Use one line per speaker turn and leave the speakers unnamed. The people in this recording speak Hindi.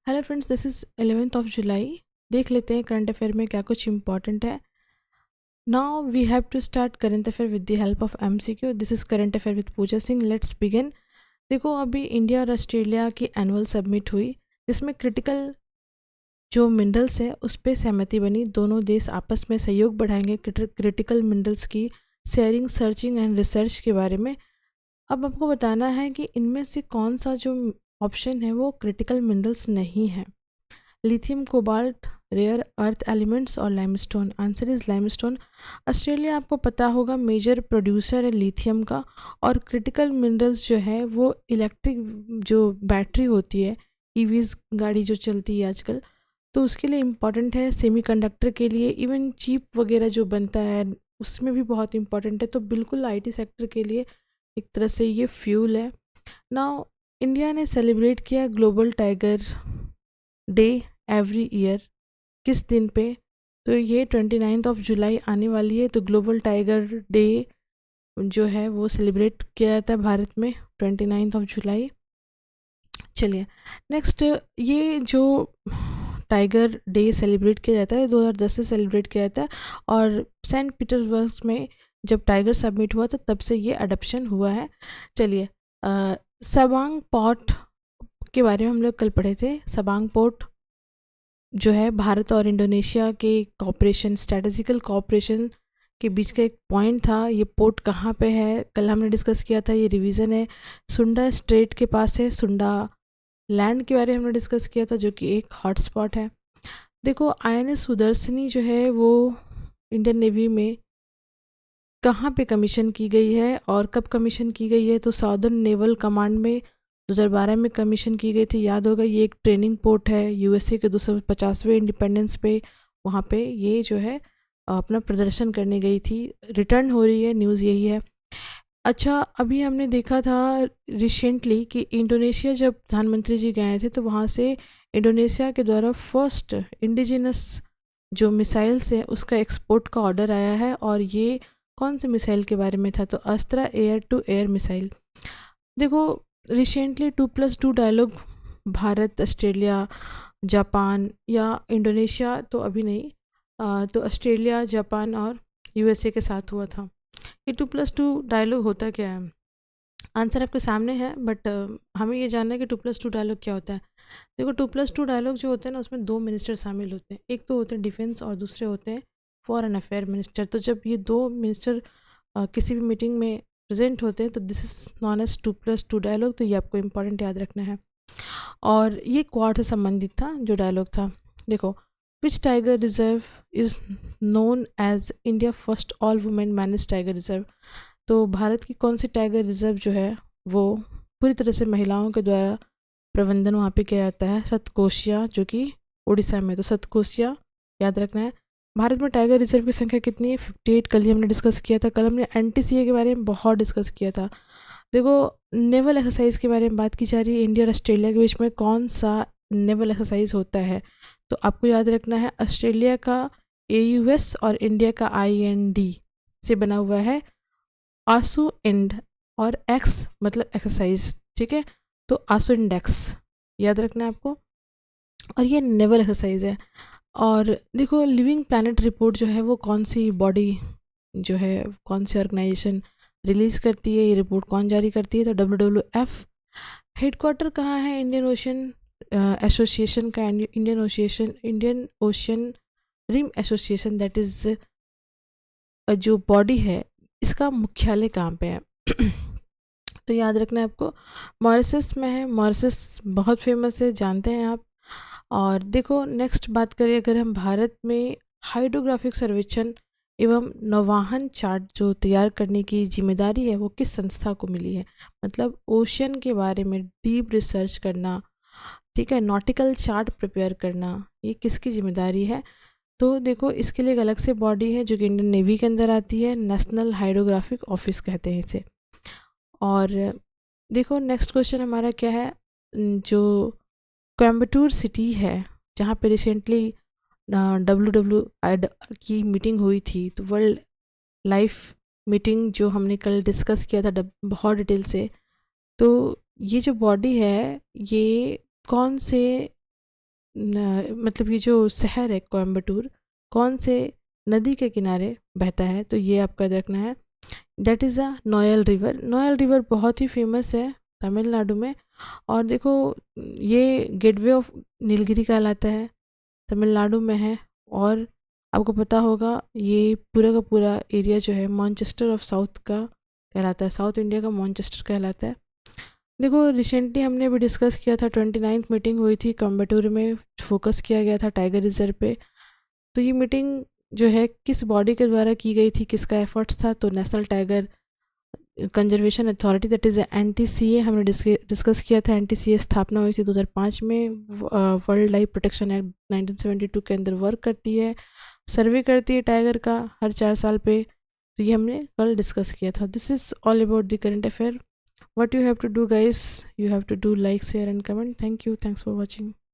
Hello friends, this is 11th of July. देख लेते हैं करंट अफेयर में क्या कुछ इंपॉर्टेंट है। Now we have to start current affair with the help of MCQ. This is current affair with Pooja Singh. Let's begin. देखो, अभी इंडिया और ऑस्ट्रेलिया की एनुअल सबमिट हुई, जिसमें क्रिटिकल जो मिनरल्स है उस पर सहमति बनी। दोनों देश आपस में सहयोग बढ़ाएंगे क्रिटिकल मिनरल्स की शेयरिंग, सर्चिंग एंड रिसर्च के बारे में। अब आपको बताना है कि इनमें से कौन सा जो ऑप्शन है वो क्रिटिकल मिनरल्स नहीं है। Lithium, cobalt, rare earth elements और limestone. Answer is limestone. Australia आपको पता होगा मेजर प्रोड्यूसर है लिथियम का। और क्रिटिकल मिनरल्स जो है वो इलेक्ट्रिक जो बैटरी होती है, ईवीज गाड़ी जो चलती है आजकल, तो उसके लिए इम्पॉर्टेंट है। सेमीकंडक्टर के लिए, इवन चिप वगैरह जो बनता है उसमें भी बहुत इम्पॉर्टेंट है। तो बिल्कुल आईटी सेक्टर के लिए एक तरह से ये फ्यूल है। नाउ, इंडिया ने सेलिब्रेट किया global tiger day every year. किस दिन पे? तो ये 29 जुलाई आने वाली है, तो ग्लोबल टाइगर डे जो है वो सेलिब्रेट किया जाता है भारत में 29 जुलाई। चलिए नेक्स्ट, ये जो टाइगर डे सेलिब्रेट किया जाता है 2010 से सेलिब्रेट किया जाता है। और सेंट पीटर्सबर्ग में जब टाइगर सबमिट हुआ तो तब से ये अडप्शन हुआ है। चलिए, सबांग पोर्ट के बारे में हम लोग कल पढ़े थे। सबांग पोर्ट जो है भारत और इंडोनेशिया के कॉपरेशन, स्ट्रेटेजिकल कॉपरेशन के बीच का एक पॉइंट था। ये पोर्ट कहाँ पे है कल हमने डिस्कस किया था, ये रिवीजन है। सुंडा स्ट्रेट के पास है। सुंडा लैंड के बारे में हमने डिस्कस किया था, जो कि एक हॉटस्पॉट है। देखो, आईएनएस सुदर्शनी जो है वो इंडियन नेवी में कहाँ पे कमीशन की गई है और कब कमीशन की गई है? तो साउदर्न नेवल कमांड में 2012 में कमीशन की गई थी। याद होगा, ये एक ट्रेनिंग पोर्ट है यूएसए के 250वें इंडिपेंडेंस पे। वहाँ पे ये जो है अपना प्रदर्शन करने गई थी। रिटर्न हो रही है, न्यूज़ यही है। अच्छा, अभी हमने देखा था रिसेंटली कि इंडोनेशिया जब प्रधानमंत्री जी गए थे तो वहाँ से इंडोनेशिया के द्वारा फर्स्ट इंडिजिनस जो मिसाइल्स है उसका एक्सपोर्ट का ऑर्डर आया है। और ये कौन से मिसाइल के बारे में था? तो Astra air to air missile. देखो, recently 2+2 dialogue Bharat, Australia, Japan या इंडोनेशिया तो अभी नहीं, तो ऑस्ट्रेलिया, जापान और यूएसए के साथ हुआ था। ये 2+2 डायलॉग होता क्या है? आंसर आपके सामने है, बट हमें ये जानना है कि 2+2 डायलॉग क्या होता है। देखो, 2+2 डायलॉग जो होते हैं ना उसमें दो मिनिस्टर शामिल होते हैं। एक तो होते हैं डिफेंस और दूसरे होते हैं फॉरेन अफेयर मिनिस्टर। तो जब ये दो मिनिस्टर किसी भी मीटिंग में प्रेजेंट होते हैं तो this is known as 2+2 dialogue. तो ये आपको इंपॉर्टेंट याद रखना है। और ये क्वाड से संबंधित था जो डायलॉग था। देखो, which tiger reserve is known as India first all women manage tiger reserve. तो भारत की कौन सी टाइगर रिजर्व जो है वो पूरी तरह से महिलाओं के द्वारा प्रबंधन वहाँ पे किया जाता है? सतकोशिया, जो कि उड़ीसा में। तो सतकोशिया याद रखना है। भारत में टाइगर रिजर्व की संख्या कितनी है? 58। कल ही हमने डिस्कस किया था। कल हमने एनटीसीए के बारे में बहुत डिस्कस किया था। देखो, नेवल एक्सरसाइज के बारे में बात की जा रही है। इंडिया और ऑस्ट्रेलिया के बीच में कौन सा नेवल एक्सरसाइज होता है? तो आपको याद रखना है, ऑस्ट्रेलिया का AUS और इंडिया का IND से बना हुआ है आसू इंड। और एक्स मतलब एक्सरसाइज, ठीक है? तो आसू इंडेक्स याद रखना है आपको। और ये नेवल एक्सरसाइज है। और देखो, लिविंग प्लैनेट रिपोर्ट जो है वो कौन सी बॉडी जो है, कौन सी ऑर्गेनाइजेशन रिलीज़ करती है? ये रिपोर्ट कौन जारी करती है? तो WWF। हेडक्वार्टर कहाँ है इंडियन ओशन एसोसिएशन का? Indian Ocean Rim Association, that is जो बॉडी है इसका मुख्यालय कहाँ पे है? तो याद रखना है आपको, मॉरिशस में है। मॉरिशस बहुत फेमस है, जानते हैं आप। और देखो, नेक्स्ट बात करें अगर हम भारत में, हाइड्रोग्राफिक सर्वेक्षण एवं नौवहन चार्ट जो तैयार करने की जिम्मेदारी है वो किस संस्था को मिली है? मतलब ओशन के बारे में डीप रिसर्च करना, ठीक है, नॉटिकल चार्ट प्रिपेयर करना, ये किसकी जिम्मेदारी है? तो देखो, इसके लिए एक अलग से बॉडी है जो कि इंडियन नेवी के अंदर आती है। नेशनल हाइड्रोग्राफिक ऑफिस कहते हैं इसे। और देखो, नेक्स्ट क्वेश्चन हमारा क्या है? जो कोयम्बटूर सिटी है जहाँ पे रिसेंटली WWI की मीटिंग हुई थी, तो वर्ल्ड लाइफ मीटिंग जो हमने कल डिस्कस किया था बहुत डिटेल से। तो ये जो बॉडी है ये कौन से मतलब ये जो शहर है कोयम्बटूर कौन से नदी के किनारे बहता है, तो ये आपको याद रखना है। That is a Noyal river. Noyal river बहुत ही फेमस है तमिलनाडु में। और देखो ये गेटवे ऑफ नीलगिरी कहलाता है, तमिलनाडु में है। और आपको पता होगा ये पूरा का पूरा एरिया जो है मॉन्चेस्टर ऑफ साउथ का कहलाता है, साउथ इंडिया का मॉन्चेस्टर कहलाता है। देखो रिसेंटली हमने भी डिस्कस किया था, 29th मीटिंग हुई थी कोयम्बटूर में, फोकस किया गया था टाइगर रिजर्व पे। तो ये मीटिंग जो है किस बॉडी के द्वारा की गई थी, किसका एफर्ट्स था, तो national tiger conservation authority that is NTCA हमने डिस्कस किया था। NTCA स्थापना हुई थी 2005 में। वर्ल्ड लाइफ प्रोटेक्शन एक्ट 1972 के अंदर वर्क करती है, सर्वे करती है टाइगर का हर 4 साल पे। तो ये हमने कल डिस्कस किया था। This is all about the current affair. What you have to do guys, you have to do like, share and comment. Thank you, thanks for watching.